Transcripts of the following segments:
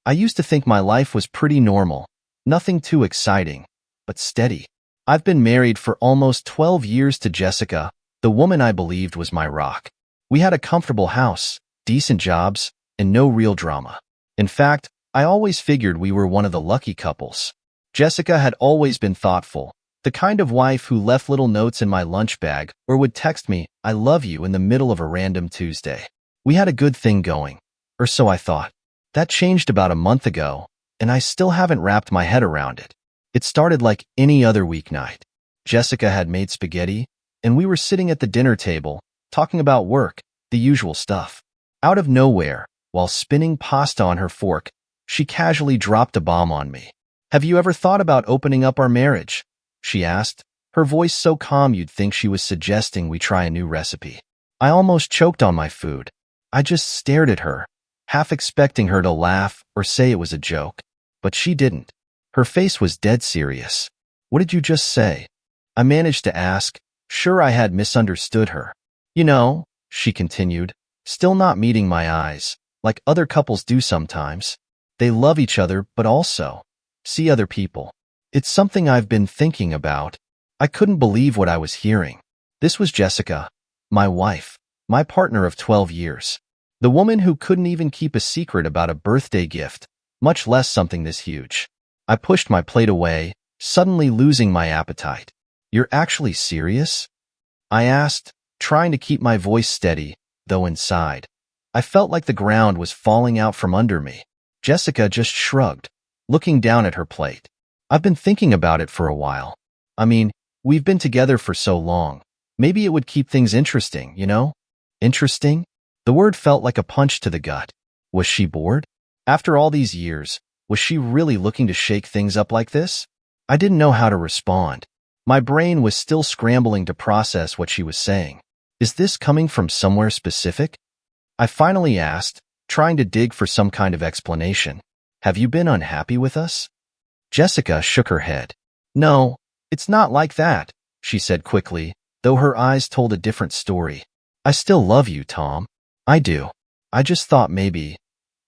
I used to think my life was pretty normal, nothing too exciting, but steady. I've been married for almost 12 years to Jessica, the woman I believed was my rock. We had a comfortable house, decent jobs, and no real drama. In fact, I always figured we were one of the lucky couples. Jessica had always been thoughtful, the kind of wife who left little notes in my lunch bag or would text me, "I love you," in the middle of a random Tuesday. We had a good thing going, or so I thought. That changed about a month ago, and I still haven't wrapped my head around it. It started like any other weeknight. Jessica had made spaghetti, and we were sitting at the dinner table, talking about work, the usual stuff. Out of nowhere, while spinning pasta on her fork, she casually dropped a bomb on me. "Have you ever thought about opening up our marriage?" she asked, her voice so calm you'd think she was suggesting we try a new recipe. I almost choked on my food. I just stared at her, half expecting her to laugh or say it was a joke. But she didn't. Her face was dead serious. "What did you just say?" I managed to ask, sure I had misunderstood her. "You know," she continued, still not meeting my eyes, "like other couples do sometimes. They love each other but also see other people. It's something I've been thinking about." I couldn't believe what I was hearing. This was Jessica, my wife, my partner of 12 years. The woman who couldn't even keep a secret about a birthday gift, much less something this huge. I pushed my plate away, suddenly losing my appetite. "You're actually serious?" I asked, trying to keep my voice steady, though inside I felt like the ground was falling out from under me. Jessica just shrugged, looking down at her plate. "I've been thinking about it for a while. I mean, we've been together for so long. Maybe it would keep things interesting, you know?" Interesting? The word felt like a punch to the gut. Was she bored? After all these years, was she really looking to shake things up like this? I didn't know how to respond. My brain was still scrambling to process what she was saying. Is this coming from somewhere specific? I finally asked, trying to dig for some kind of explanation. "Have you been unhappy with us?" Jessica shook her head. "No, it's not like that," she said quickly, though her eyes told a different story. "I still love you, Tom. I do. I just thought maybe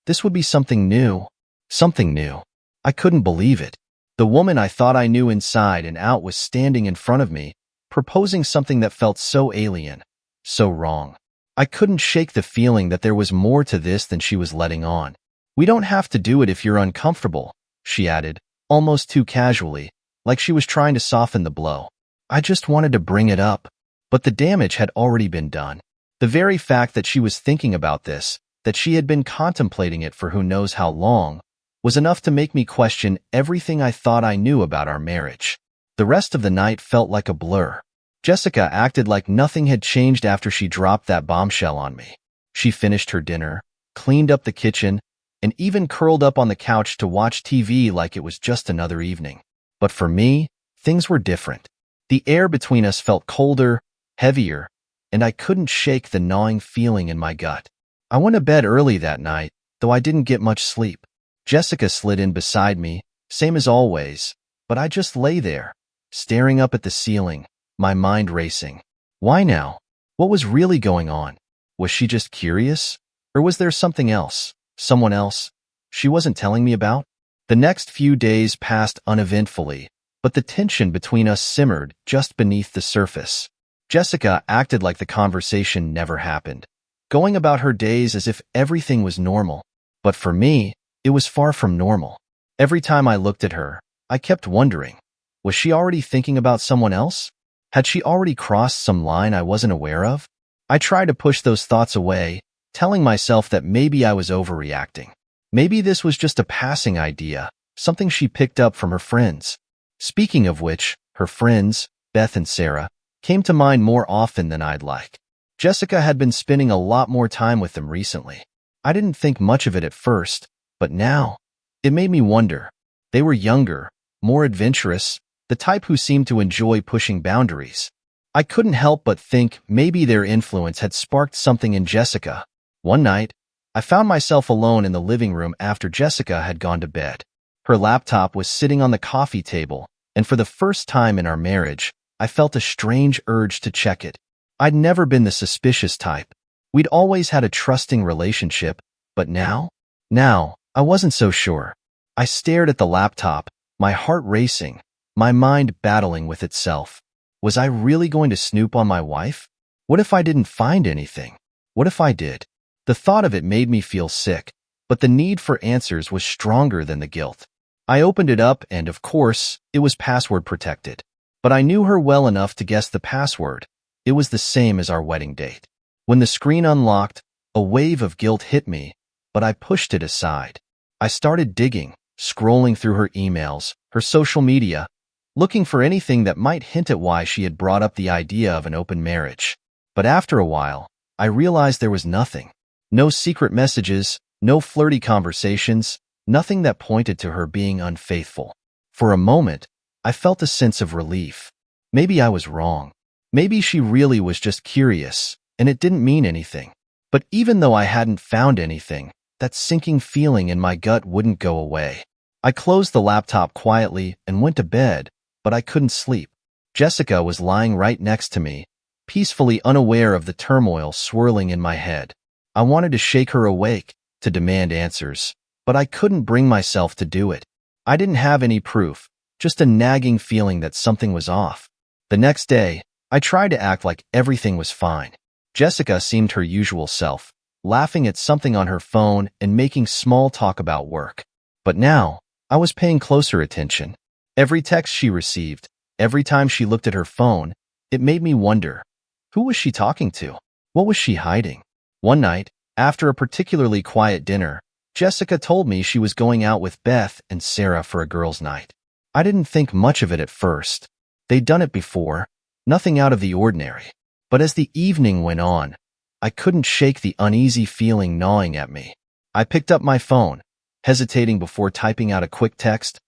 this would be something new." Something new. I couldn't believe it. The woman I thought I knew inside and out was standing in front of me, proposing something that felt so alien, so wrong. I couldn't shake the feeling that there was more to this than she was letting on. "We don't have to do it if you're uncomfortable," she added, almost too casually, like she was trying to soften the blow. I just wanted to bring it up, but the damage had already been done. The very fact that she was thinking about this, that she had been contemplating it for who knows how long, was enough to make me question everything I thought I knew about our marriage. The rest of the night felt like a blur. Jessica acted like nothing had changed after she dropped that bombshell on me. She finished her dinner, cleaned up the kitchen, and even curled up on the couch to watch TV like it was just another evening. But for me, things were different. The air between us felt colder, heavier, and I couldn't shake the gnawing feeling in my gut. I went to bed early that night, though I didn't get much sleep. Jessica slid in beside me, same as always, but I just lay there, staring up at the ceiling, my mind racing. Why now? What was really going on? Was she just curious? Or was there something else, someone else, she wasn't telling me about? The next few days passed uneventfully, but the tension between us simmered just beneath the surface. Jessica acted like the conversation never happened, going about her days as if everything was normal. But for me, it was far from normal. Every time I looked at her, I kept wondering, was she already thinking about someone else? Had she already crossed some line I wasn't aware of? I tried to push those thoughts away, telling myself that maybe I was overreacting. Maybe this was just a passing idea, something she picked up from her friends. Speaking of which, her friends, Beth and Sarah, came to mind more often than I'd like. Jessica had been spending a lot more time with them recently. I didn't think much of it at first, but now, it made me wonder. They were younger, more adventurous, the type who seemed to enjoy pushing boundaries. I couldn't help but think maybe their influence had sparked something in Jessica. One night, I found myself alone in the living room after Jessica had gone to bed. Her laptop was sitting on the coffee table, and for the first time in our marriage, I felt a strange urge to check it. I'd never been the suspicious type. We'd always had a trusting relationship, but now, I wasn't so sure. I stared at the laptop, my heart racing, my mind battling with itself. Was I really going to snoop on my wife? What if I didn't find anything? What if I did? The thought of it made me feel sick, but the need for answers was stronger than the guilt. I opened it up and, of course, it was password protected. But I knew her well enough to guess the password. It was the same as our wedding date. When the screen unlocked, a wave of guilt hit me, but I pushed it aside. I started digging, scrolling through her emails, her social media, looking for anything that might hint at why she had brought up the idea of an open marriage. But after a while, I realized there was nothing. No secret messages, no flirty conversations, nothing that pointed to her being unfaithful. For a moment, I felt a sense of relief. Maybe I was wrong. Maybe she really was just curious, and it didn't mean anything. But even though I hadn't found anything, that sinking feeling in my gut wouldn't go away. I closed the laptop quietly and went to bed, but I couldn't sleep. Jessica was lying right next to me, peacefully unaware of the turmoil swirling in my head. I wanted to shake her awake, to demand answers, but I couldn't bring myself to do it. I didn't have any proof, just a nagging feeling that something was off. The next day, I tried to act like everything was fine. Jessica seemed her usual self, laughing at something on her phone and making small talk about work. But now, I was paying closer attention. Every text she received, every time she looked at her phone, it made me wonder, who was she talking to? What was she hiding? One night, after a particularly quiet dinner, Jessica told me she was going out with Beth and Sarah for a girls' night. I didn't think much of it at first. They'd done it before, nothing out of the ordinary. But as the evening went on, I couldn't shake the uneasy feeling gnawing at me. I picked up my phone, hesitating before typing out a quick text.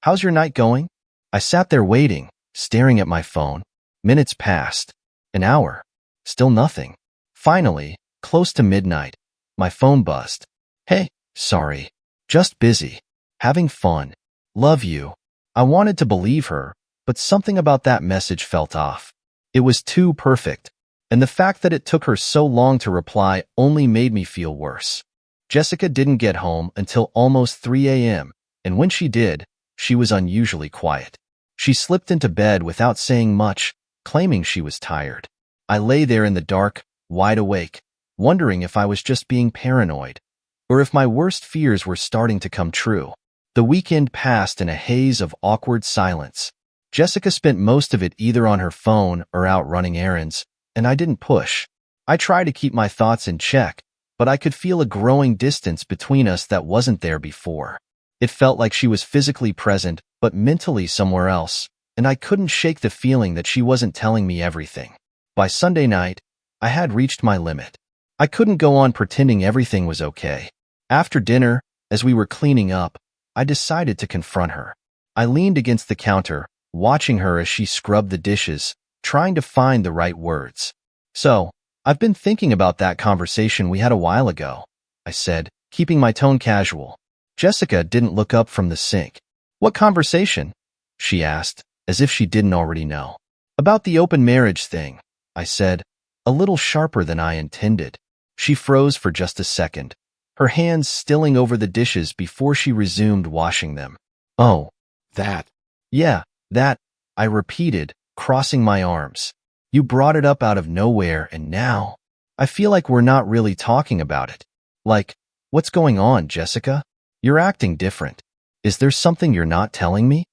"How's your night going?" I sat there waiting, staring at my phone. Minutes passed. An hour. Still nothing. Finally, close to midnight, my phone buzzed. "Hey, sorry. Just busy. Having fun. Love you." I wanted to believe her, but something about that message felt off. It was too perfect, and the fact that it took her so long to reply only made me feel worse. Jessica didn't get home until almost 3 a.m., and when she did, she was unusually quiet. She slipped into bed without saying much, claiming she was tired. I lay there in the dark, wide awake, wondering if I was just being paranoid, or if my worst fears were starting to come true. The weekend passed in a haze of awkward silence. Jessica spent most of it either on her phone or out running errands, and I didn't push. I tried to keep my thoughts in check, but I could feel a growing distance between us that wasn't there before. It felt like she was physically present, but mentally somewhere else, and I couldn't shake the feeling that she wasn't telling me everything. By Sunday night, I had reached my limit. I couldn't go on pretending everything was okay. After dinner, as we were cleaning up, I decided to confront her. I leaned against the counter, watching her as she scrubbed the dishes, trying to find the right words. "So, I've been thinking about that conversation we had a while ago," I said, keeping my tone casual. Jessica didn't look up from the sink. "What conversation?" she asked, as if she didn't already know. "About the open marriage thing," I said, a little sharper than I intended. She froze for just a second, her hands stilling over the dishes before she resumed washing them. "Oh, that. Yeah, that," I repeated, crossing my arms. "You brought it up out of nowhere, and now I feel like we're not really talking about it. Like, what's going on, Jessica? You're acting different. Is there something you're not telling me?"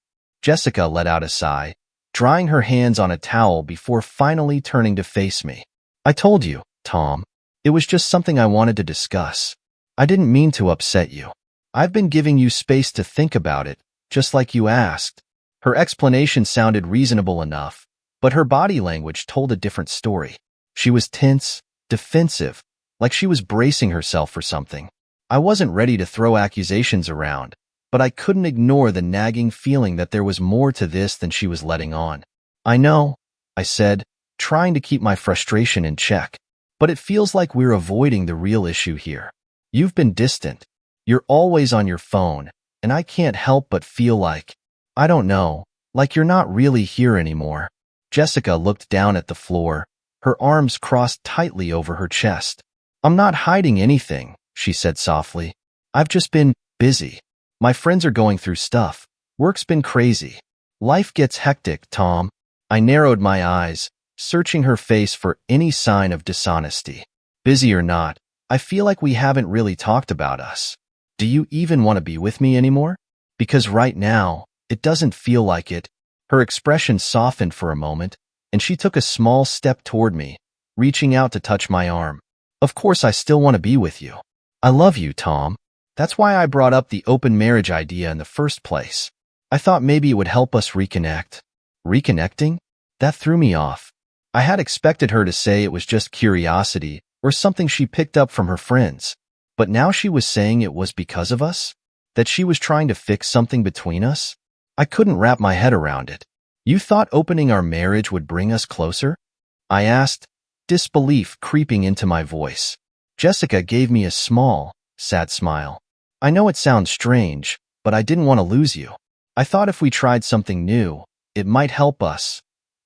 Jessica let out a sigh, drying her hands on a towel before finally turning to face me. "I told you, Tom. It was just something I wanted to discuss. I didn't mean to upset you. I've been giving you space to think about it, just like you asked." Her explanation sounded reasonable enough, but her body language told a different story. She was tense, defensive, like she was bracing herself for something. I wasn't ready to throw accusations around, but I couldn't ignore the nagging feeling that there was more to this than she was letting on. "I know," I said, trying to keep my frustration in check, "but it feels like we're avoiding the real issue here. You've been distant. You're always on your phone, and I can't help but feel like, I don't know, like you're not really here anymore." Jessica looked down at the floor, her arms crossed tightly over her chest. "I'm not hiding anything," she said softly. "I've just been Busy. My friends are going through stuff. Work's been crazy. Life gets hectic, Tom. I narrowed my eyes, searching her face for any sign of dishonesty. Busy or not, I feel like we haven't really talked about us. Do you even want to be with me anymore? Because right now, it doesn't feel like it. Her expression softened for a moment, and she took a small step toward me, reaching out to touch my arm. Of course I still want to be with you. I love you, Tom. That's why I brought up the open marriage idea in the first place. I thought maybe it would help us reconnect. Reconnecting? That threw me off. I had expected her to say it was just curiosity or something she picked up from her friends. But now she was saying it was because of us? That she was trying to fix something between us? I couldn't wrap my head around it. You thought opening our marriage would bring us closer? I asked, disbelief creeping into my voice. Jessica gave me a small, sad smile. I know it sounds strange, but I didn't want to lose you. I thought if we tried something new, it might help us.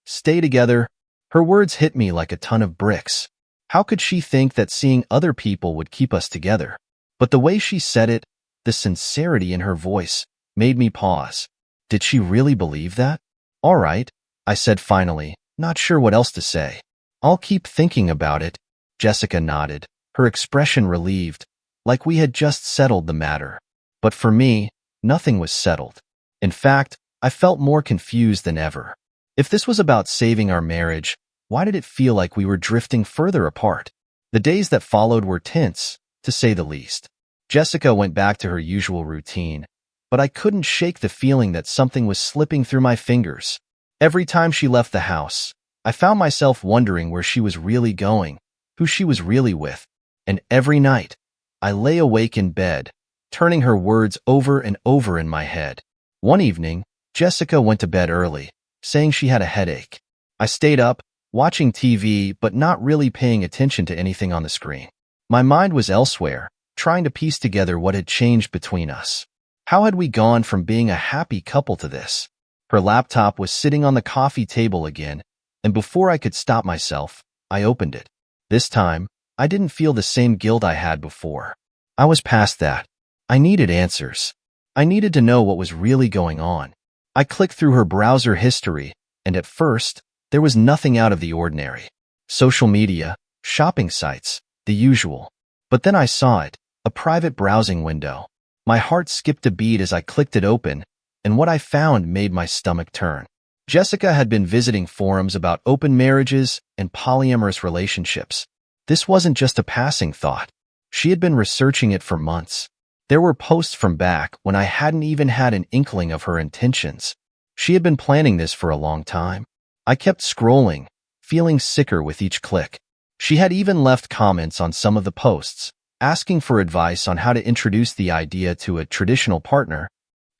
Stay together. Her words hit me like a ton of bricks. How could she think that seeing other people would keep us together? But the way she said it, the sincerity in her voice, made me pause. Did she really believe that? All right, I said finally, not sure what else to say. I'll keep thinking about it. Jessica nodded, her expression relieved, like we had just settled the matter. But for me, nothing was settled. In fact, I felt more confused than ever. If this was about saving our marriage, why did it feel like we were drifting further apart? The days that followed were tense, to say the least. Jessica went back to her usual routine, but I couldn't shake the feeling that something was slipping through my fingers. Every time she left the house, I found myself wondering where she was really going, who she was really with, and every night, I lay awake in bed, turning her words over and over in my head. One evening, Jessica went to bed early, saying she had a headache. I stayed up, watching TV but not really paying attention to anything on the screen. My mind was elsewhere, trying to piece together what had changed between us. How had we gone from being a happy couple to this? Her laptop was sitting on the coffee table again, and before I could stop myself, I opened it. This time, I didn't feel the same guilt I had before. I was past that. I needed answers. I needed to know what was really going on. I clicked through her browser history, and at first, there was nothing out of the ordinary. Social media, shopping sites, the usual. But then I saw it, a private browsing window. My heart skipped a beat as I clicked it open, and what I found made my stomach turn. Jessica had been visiting forums about open marriages and polyamorous relationships. This wasn't just a passing thought. She had been researching it for months. There were posts from back when I hadn't even had an inkling of her intentions. She had been planning this for a long time. I kept scrolling, feeling sicker with each click. She had even left comments on some of the posts, asking for advice on how to introduce the idea to a traditional partner.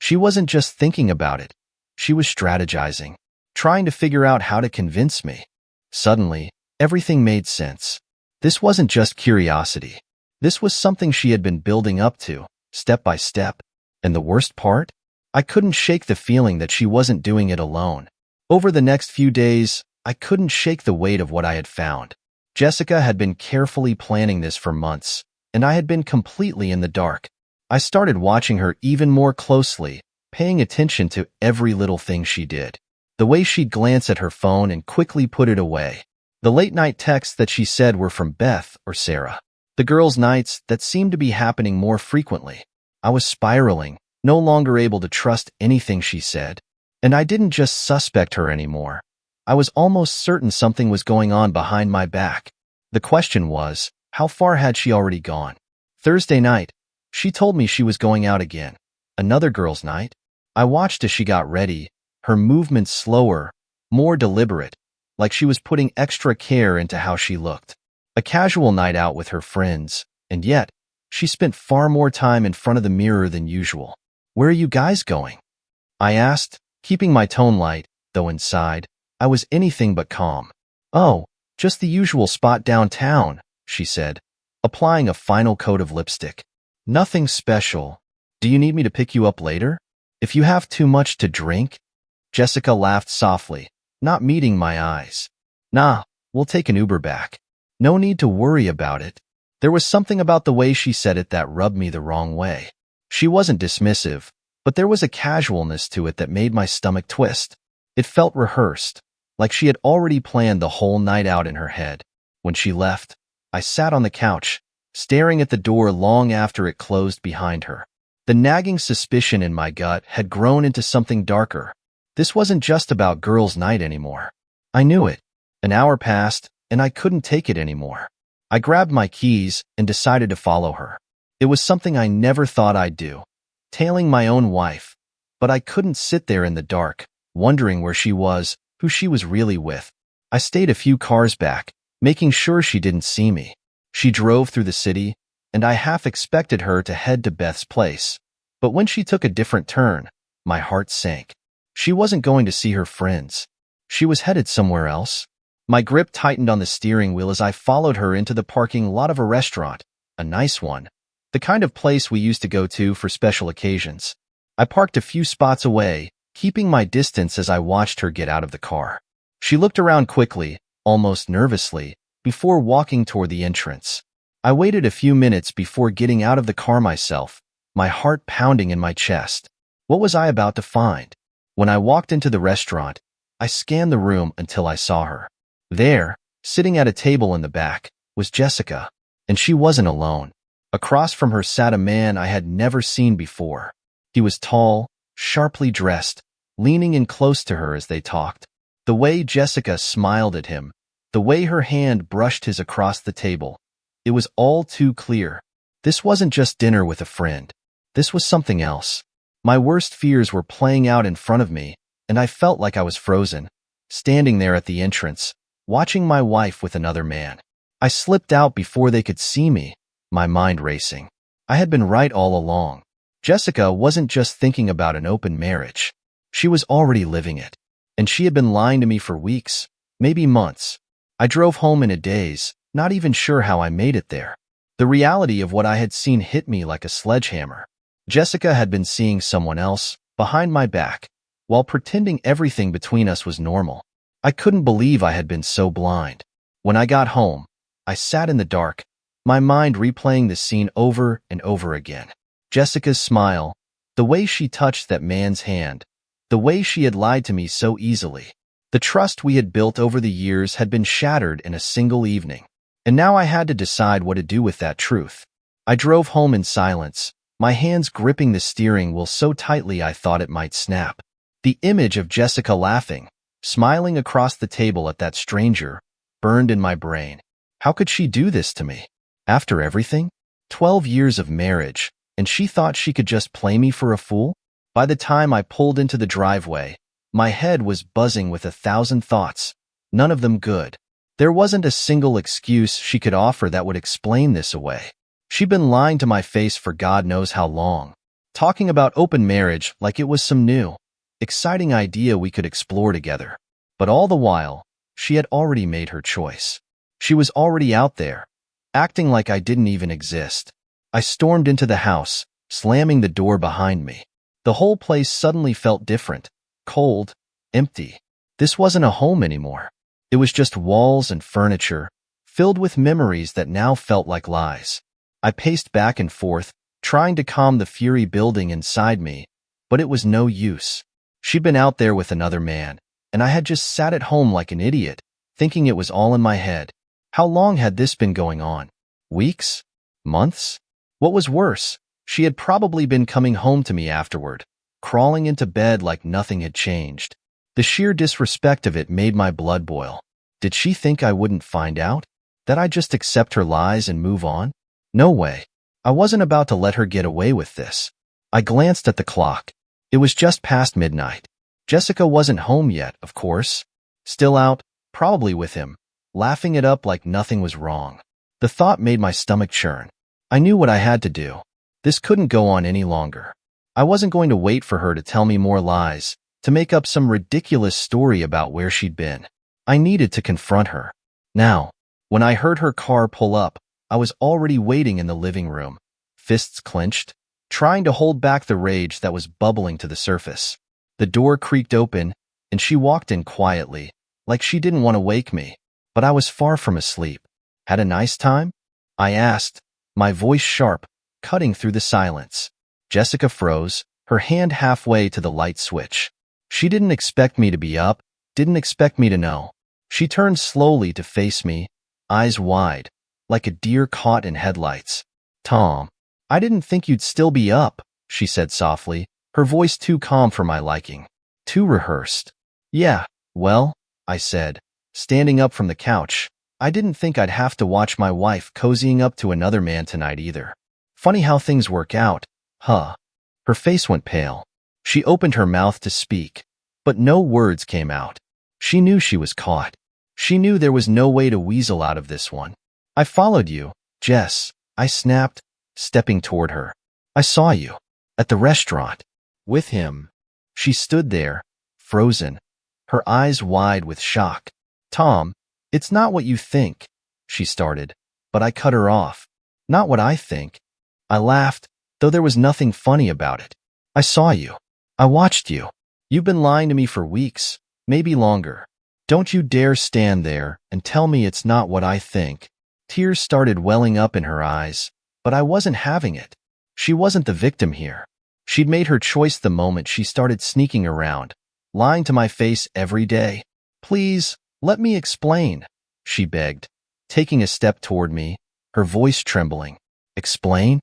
She wasn't just thinking about it. She was strategizing, trying to figure out how to convince me. Suddenly, everything made sense. This wasn't just curiosity. This was something she had been building up to, step by step. And the worst part? I couldn't shake the feeling that she wasn't doing it alone. Over the next few days, I couldn't shake the weight of what I had found. Jessica had been carefully planning this for months, and I had been completely in the dark. I started watching her even more closely, paying attention to every little thing she did. The way she'd glance at her phone and quickly put it away. The late-night texts that she said were from Beth or Sarah. The girls' nights that seemed to be happening more frequently. I was spiraling, no longer able to trust anything she said. And I didn't just suspect her anymore. I was almost certain something was going on behind my back. The question was, how far had she already gone? Thursday night, she told me she was going out again. Another girls' night? I watched as she got ready, her movements slower, more deliberate, like she was putting extra care into how she looked. A casual night out with her friends, and yet, she spent far more time in front of the mirror than usual. Where are you guys going? I asked, keeping my tone light, though inside, I was anything but calm. Oh, just the usual spot downtown, she said, applying a final coat of lipstick. Nothing special. Do you need me to pick you up later? If you have too much to drink? Jessica laughed softly, not meeting my eyes. Nah, we'll take an Uber back. No need to worry about it. There was something about the way she said it that rubbed me the wrong way. She wasn't dismissive, but there was a casualness to it that made my stomach twist. It felt rehearsed, like she had already planned the whole night out in her head. When she left, I sat on the couch, staring at the door long after it closed behind her. The nagging suspicion in my gut had grown into something darker. This wasn't just about girls' night anymore. I knew it. An hour passed, and I couldn't take it anymore. I grabbed my keys and decided to follow her. It was something I never thought I'd do, tailing my own wife. But I couldn't sit there in the dark, wondering where she was, who she was really with. I stayed a few cars back, making sure she didn't see me. She drove through the city, and I half expected her to head to Beth's place. But when she took a different turn, my heart sank. She wasn't going to see her friends. She was headed somewhere else. My grip tightened on the steering wheel as I followed her into the parking lot of a restaurant, a nice one, the kind of place we used to go to for special occasions. I parked a few spots away, keeping my distance as I watched her get out of the car. She looked around quickly, almost nervously, before walking toward the entrance. I waited a few minutes before getting out of the car myself, my heart pounding in my chest. What was I about to find? When I walked into the restaurant, I scanned the room until I saw her. There, sitting at a table in the back, was Jessica, and she wasn't alone. Across from her sat a man I had never seen before. He was tall, sharply dressed, leaning in close to her as they talked. The way Jessica smiled at him, the way her hand brushed his across the table, it was all too clear. This wasn't just dinner with a friend. This was something else. My worst fears were playing out in front of me, and I felt like I was frozen, standing there at the entrance, watching my wife with another man. I slipped out before they could see me, my mind racing. I had been right all along. Jessica wasn't just thinking about an open marriage. She was already living it. And she had been lying to me for weeks, maybe months. I drove home in a daze, not even sure how I made it there. The reality of what I had seen hit me like a sledgehammer. Jessica had been seeing someone else, behind my back, while pretending everything between us was normal. I couldn't believe I had been so blind. When I got home, I sat in the dark, my mind replaying the scene over and over again. Jessica's smile, the way she touched that man's hand, the way she had lied to me so easily. The trust we had built over the years had been shattered in a single evening. And now I had to decide what to do with that truth. I drove home in silence, my hands gripping the steering wheel so tightly I thought it might snap. The image of Jessica laughing, smiling across the table at that stranger, burned in my brain. How could she do this to me? After everything? 12 years of marriage, and she thought she could just play me for a fool? By the time I pulled into the driveway, my head was buzzing with 1,000 thoughts, none of them good. There wasn't a single excuse she could offer that would explain this away. She'd been lying to my face for God knows how long, talking about open marriage like it was some new, exciting idea we could explore together. But all the while, she had already made her choice. She was already out there, acting like I didn't even exist. I stormed into the house, slamming the door behind me. The whole place suddenly felt different, cold, empty. This wasn't a home anymore. It was just walls and furniture, filled with memories that now felt like lies. I paced back and forth, trying to calm the fury building inside me, but it was no use. She'd been out there with another man, and I had just sat at home like an idiot, thinking it was all in my head. How long had this been going on? Weeks? Months? What was worse, she had probably been coming home to me afterward, crawling into bed like nothing had changed. The sheer disrespect of it made my blood boil. Did she think I wouldn't find out? That I'd just accept her lies and move on? No way. I wasn't about to let her get away with this. I glanced at the clock. It was just past midnight. Jessica wasn't home yet, of course. Still out, probably with him, laughing it up like nothing was wrong. The thought made my stomach churn. I knew what I had to do. This couldn't go on any longer. I wasn't going to wait for her to tell me more lies, to make up some ridiculous story about where she'd been. I needed to confront her. Now, when I heard her car pull up, I was already waiting in the living room, fists clenched, trying to hold back the rage that was bubbling to the surface. The door creaked open, and she walked in quietly, like she didn't want to wake me. But I was far from asleep. Had a nice time? I asked, my voice sharp, cutting through the silence. Jessica froze, her hand halfway to the light switch. She didn't expect me to be up, didn't expect me to know. She turned slowly to face me, eyes wide, like a deer caught in headlights. Tom, I didn't think you'd still be up, she said softly, her voice too calm for my liking. Too rehearsed. Yeah, well, I said, standing up from the couch. I didn't think I'd have to watch my wife cozying up to another man tonight either. Funny how things work out, huh? Her face went pale. She opened her mouth to speak, but no words came out. She knew she was caught. She knew there was no way to weasel out of this one. I followed you, Jess, I snapped, stepping toward her. I saw you. At the restaurant. With him. She stood there, frozen, her eyes wide with shock. Tom, it's not what you think, she started, but I cut her off. Not what I think. I laughed, though there was nothing funny about it. I saw you. I watched you. You've been lying to me for weeks, maybe longer. Don't you dare stand there and tell me it's not what I think. Tears started welling up in her eyes, but I wasn't having it. She wasn't the victim here. She'd made her choice the moment she started sneaking around, lying to my face every day. Please, let me explain, she begged, taking a step toward me, her voice trembling. Explain?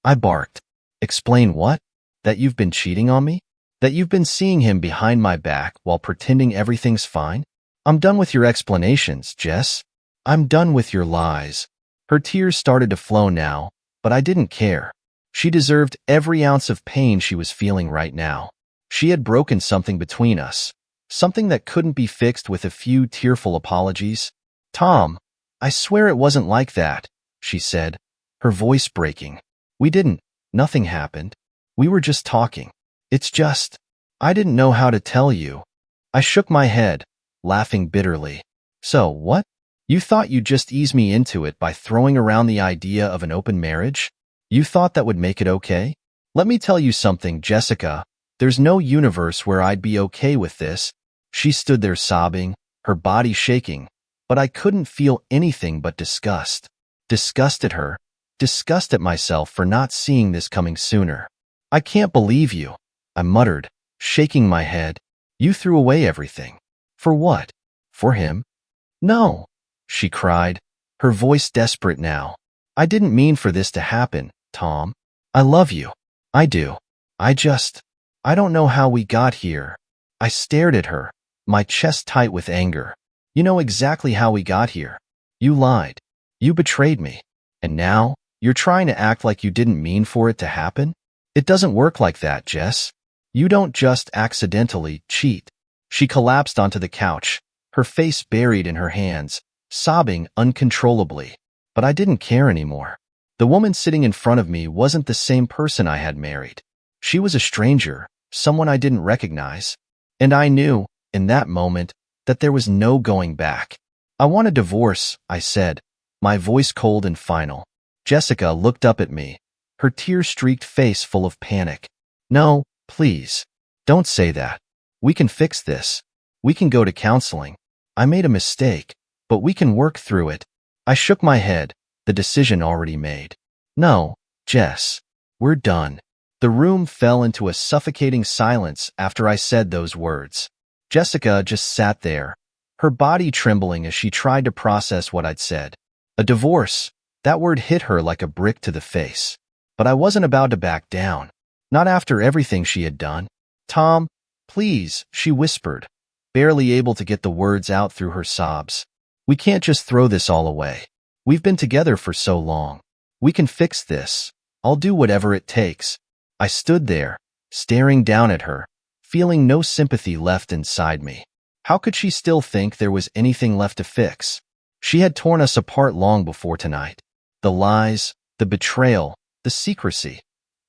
I barked. Explain what? That you've been cheating on me? That you've been seeing him behind my back while pretending everything's fine? I'm done with your explanations, Jess. I'm done with your lies. Her tears started to flow now, but I didn't care. She deserved every ounce of pain she was feeling right now. She had broken something between us, something that couldn't be fixed with a few tearful apologies. Tom, I swear it wasn't like that, she said, her voice breaking. We didn't. Nothing happened. We were just talking. It's just, I didn't know how to tell you. I shook my head, laughing bitterly. So, what? You thought you'd just ease me into it by throwing around the idea of an open marriage? You thought that would make it okay? Let me tell you something, Jessica. There's no universe where I'd be okay with this. She stood there sobbing, her body shaking, but I couldn't feel anything but disgust. Disgust at her. Disgust at myself for not seeing this coming sooner. I can't believe you, I muttered, shaking my head. You threw away everything. For what? For him? No, she cried, her voice desperate now. I didn't mean for this to happen, Tom. I love you. I do. I don't know how we got here. I stared at her, my chest tight with anger. You know exactly how we got here. You lied. You betrayed me. And now, you're trying to act like you didn't mean for it to happen? It doesn't work like that, Jess. You don't just accidentally cheat. She collapsed onto the couch, her face buried in her hands, sobbing uncontrollably. But I didn't care anymore. The woman sitting in front of me wasn't the same person I had married. She was a stranger, someone I didn't recognize. And I knew, in that moment, that there was no going back. I want a divorce, I said, my voice cold and final. Jessica looked up at me, her tear-streaked face full of panic. No, please. Don't say that. We can fix this. We can go to counseling. I made a mistake, but we can work through it. I shook my head, the decision already made. No, Jess. We're done. The room fell into a suffocating silence after I said those words. Jessica just sat there, her body trembling as she tried to process what I'd said. A divorce. That word hit her like a brick to the face. But I wasn't about to back down. Not after everything she had done. Tom, please, she whispered, barely able to get the words out through her sobs. We can't just throw this all away. We've been together for so long. We can fix this. I'll do whatever it takes. I stood there, staring down at her, feeling no sympathy left inside me. How could she still think there was anything left to fix? She had torn us apart long before tonight. The lies, the betrayal, the secrecy.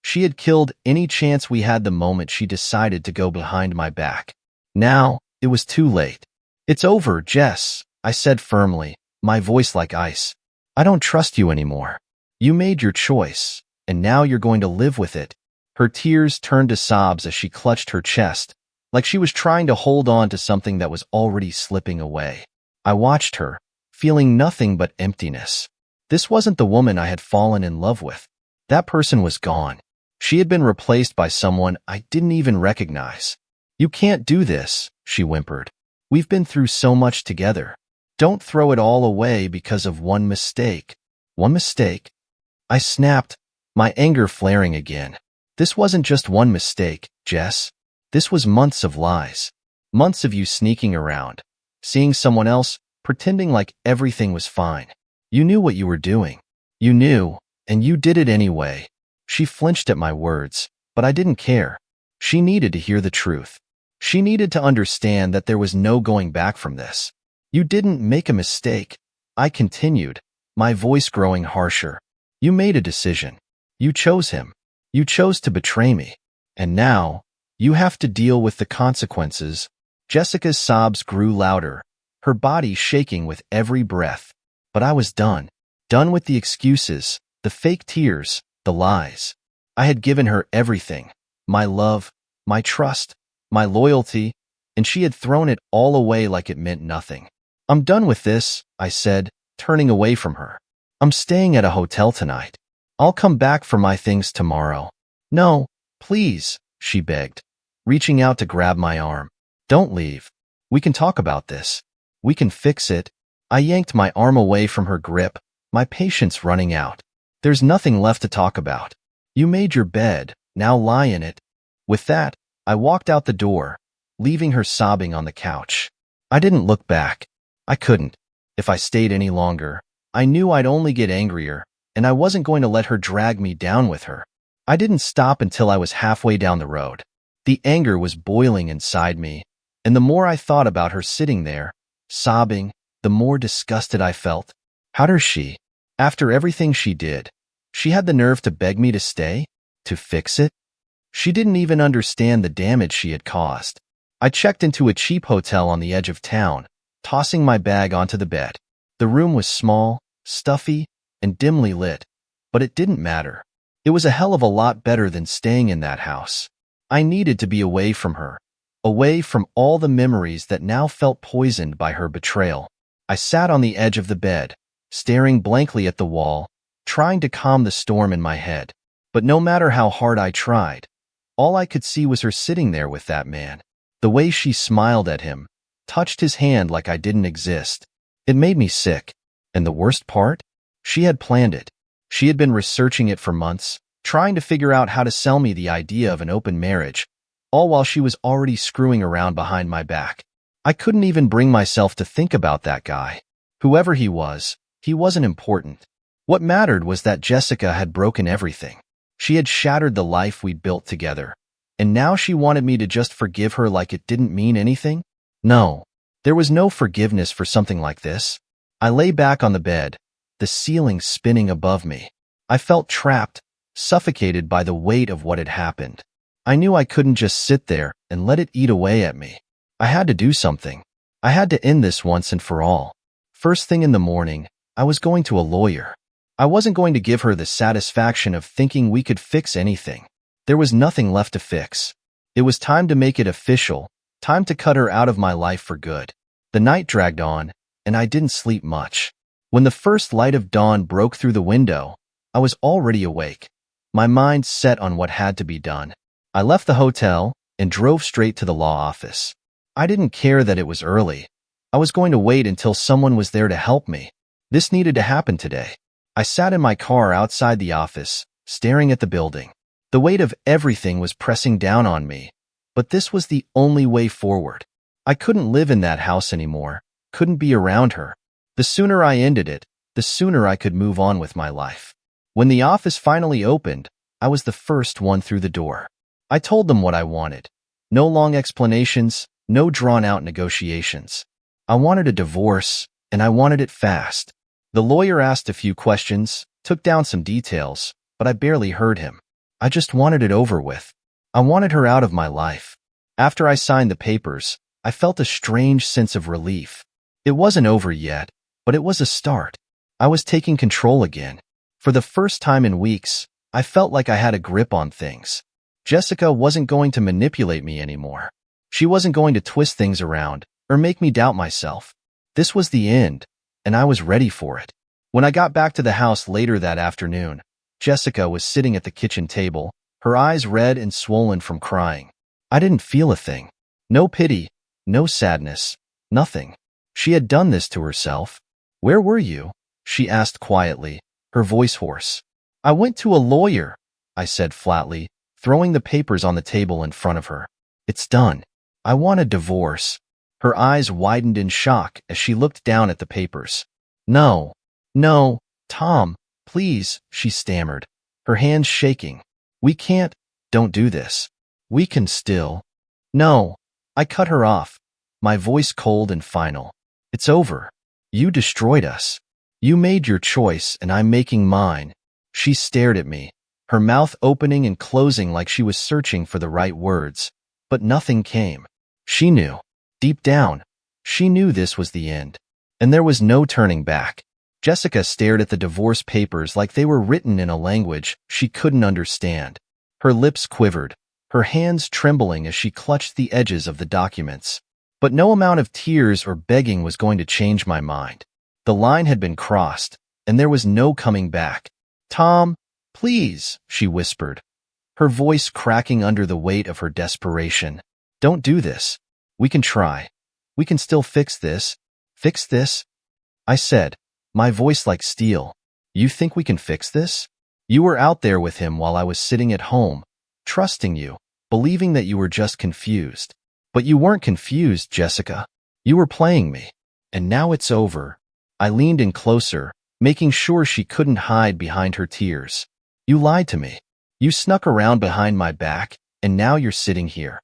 She had killed any chance we had the moment she decided to go behind my back. Now, it was too late. It's over, Jess, I said firmly, my voice like ice. I don't trust you anymore. You made your choice, and now you're going to live with it. Her tears turned to sobs as she clutched her chest, like she was trying to hold on to something that was already slipping away. I watched her, feeling nothing but emptiness. This wasn't the woman I had fallen in love with. That person was gone. She had been replaced by someone I didn't even recognize. "You can't do this," she whimpered. "We've been through so much together. Don't throw it all away because of one mistake." "One mistake?" I snapped, my anger flaring again. "This wasn't just one mistake, Jess. This was months of lies. Months of you sneaking around, seeing someone else, pretending like everything was fine. You knew what you were doing. You knew, and you did it anyway." She flinched at my words, but I didn't care. She needed to hear the truth. She needed to understand that there was no going back from this. "You didn't make a mistake," I continued, my voice growing harsher. "You made a decision. You chose him. You chose to betray me. And now, you have to deal with the consequences." Jessica's sobs grew louder, her body shaking with every breath. But I was done. Done with the excuses, the fake tears, the lies. I had given her everything. My love, my trust, my loyalty, and she had thrown it all away like it meant nothing. "I'm done with this," I said, turning away from her. "I'm staying at a hotel tonight. I'll come back for my things tomorrow." "No, please," she begged, reaching out to grab my arm. "Don't leave. We can talk about this. We can fix it." I yanked my arm away from her grip, my patience running out. "There's nothing left to talk about. You made your bed, now lie in it." With that, I walked out the door, leaving her sobbing on the couch. I didn't look back. I couldn't. If I stayed any longer, I knew I'd only get angrier, and I wasn't going to let her drag me down with her. I didn't stop until I was halfway down the road. The anger was boiling inside me, and the more I thought about her sitting there, sobbing, the more disgusted I felt. How dare she? After everything she did, she had the nerve to beg me to stay? To fix it? She didn't even understand the damage she had caused. I checked into a cheap hotel on the edge of town, tossing my bag onto the bed. The room was small, stuffy, and dimly lit, but it didn't matter. It was a hell of a lot better than staying in that house. I needed to be away from her, away from all the memories that now felt poisoned by her betrayal. I sat on the edge of the bed, staring blankly at the wall, trying to calm the storm in my head. But no matter how hard I tried, all I could see was her sitting there with that man. The way she smiled at him, touched his hand like I didn't exist. It made me sick. And the worst part? She had planned it. She had been researching it for months, trying to figure out how to sell me the idea of an open marriage, all while she was already screwing around behind my back. I couldn't even bring myself to think about that guy. Whoever he wasn't important. What mattered was that Jessica had broken everything. She had shattered the life we'd built together. And now she wanted me to just forgive her like it didn't mean anything? No. There was no forgiveness for something like this. I lay back on the bed, the ceiling spinning above me. I felt trapped, suffocated by the weight of what had happened. I knew I couldn't just sit there and let it eat away at me. I had to do something. I had to end this once and for all. First thing in the morning, I was going to a lawyer. I wasn't going to give her the satisfaction of thinking we could fix anything. There was nothing left to fix. It was time to make it official, time to cut her out of my life for good. The night dragged on, and I didn't sleep much. When the first light of dawn broke through the window, I was already awake, my mind set on what had to be done. I left the hotel and drove straight to the law office. I didn't care that it was early. I was going to wait until someone was there to help me. This needed to happen today. I sat in my car outside the office, staring at the building. The weight of everything was pressing down on me, but this was the only way forward. I couldn't live in that house anymore, couldn't be around her. The sooner I ended it, the sooner I could move on with my life. When the office finally opened, I was the first one through the door. I told them what I wanted. No long explanations, no drawn-out negotiations. I wanted a divorce, and I wanted it fast. The lawyer asked a few questions, took down some details, but I barely heard him. I just wanted it over with. I wanted her out of my life. After I signed the papers, I felt a strange sense of relief. It wasn't over yet, but it was a start. I was taking control again. For the first time in weeks, I felt like I had a grip on things. Jessica wasn't going to manipulate me anymore. She wasn't going to twist things around or make me doubt myself. This was the end, and I was ready for it. When I got back to the house later that afternoon, Jessica was sitting at the kitchen table, her eyes red and swollen from crying. I didn't feel a thing. No pity, no sadness, nothing. She had done this to herself. Where were you? She asked quietly, her voice hoarse. I went to a lawyer, I said flatly, throwing the papers on the table in front of her. It's done. I want a divorce. Her eyes widened in shock as she looked down at the papers. No, Tom, please, she stammered, her hands shaking. We can't, don't do this. We can still. No, I cut her off, my voice cold and final. It's over. You destroyed us. You made your choice and I'm making mine. She stared at me, her mouth opening and closing like she was searching for the right words. But nothing came. She knew. Deep down, she knew this was the end. And there was no turning back. Jessica stared at the divorce papers like they were written in a language she couldn't understand. Her lips quivered, her hands trembling as she clutched the edges of the documents. But no amount of tears or begging was going to change my mind. The line had been crossed, and there was no coming back. Tom, please, she whispered, her voice cracking under the weight of her desperation. Don't do this. We can try. We can still fix this. Fix this? I said, my voice like steel. You think we can fix this? You were out there with him while I was sitting at home, trusting you, believing that you were just confused. But you weren't confused, Jessica. You were playing me. And now it's over. I leaned in closer, making sure she couldn't hide behind her tears. You lied to me. You snuck around behind my back, and now you're sitting here,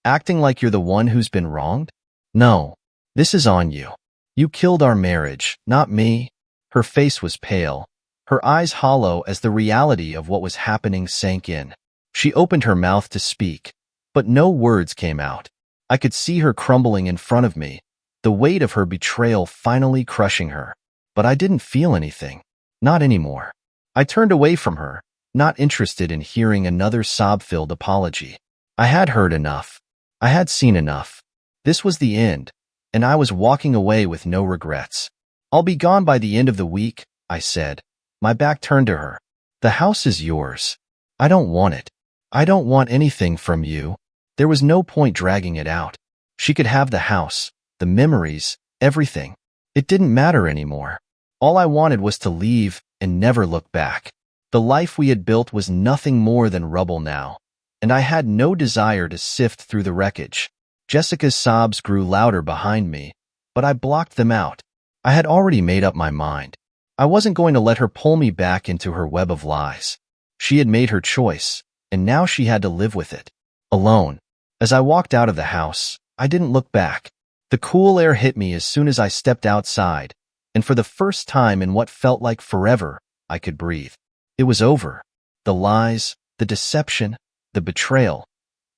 acting like you're the one who's been wronged? No, this is on you. You killed our marriage, not me. Her face was pale, her eyes hollow as the reality of what was happening sank in. She opened her mouth to speak, but no words came out. I could see her crumbling in front of me, the weight of her betrayal finally crushing her. But I didn't feel anything. Not anymore. I turned away from her, not interested in hearing another sob-filled apology. I had heard enough. I had seen enough. This was the end, and I was walking away with no regrets. I'll be gone by the end of the week, I said, my back turned to her. The house is yours. I don't want it. I don't want anything from you. There was no point dragging it out. She could have the house, the memories, everything. It didn't matter anymore. All I wanted was to leave and never look back. The life we had built was nothing more than rubble now, and I had no desire to sift through the wreckage. Jessica's sobs grew louder behind me, but I blocked them out. I had already made up my mind. I wasn't going to let her pull me back into her web of lies. She had made her choice, and now she had to live with it. Alone. As I walked out of the house, I didn't look back. The cool air hit me as soon as I stepped outside, and for the first time in what felt like forever, I could breathe. It was over. The lies, the deception, the betrayal.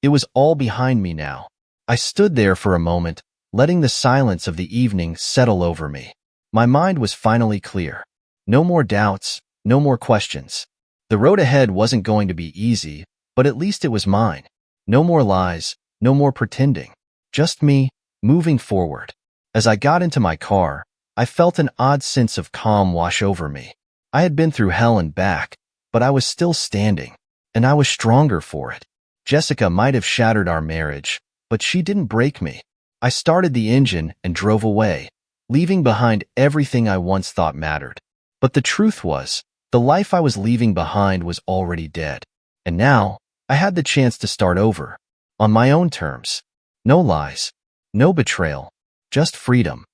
It was all behind me now. I stood there for a moment, letting the silence of the evening settle over me. My mind was finally clear. No more doubts, no more questions. The road ahead wasn't going to be easy, but at least it was mine. No more lies, no more pretending. Just me, moving forward. As I got into my car, I felt an odd sense of calm wash over me. I had been through hell and back, but I was still standing, and I was stronger for it. Jessica might have shattered our marriage, but she didn't break me. I started the engine and drove away, leaving behind everything I once thought mattered. But the truth was, the life I was leaving behind was already dead. And now, I had the chance to start over, on my own terms. No lies, no betrayal, just freedom.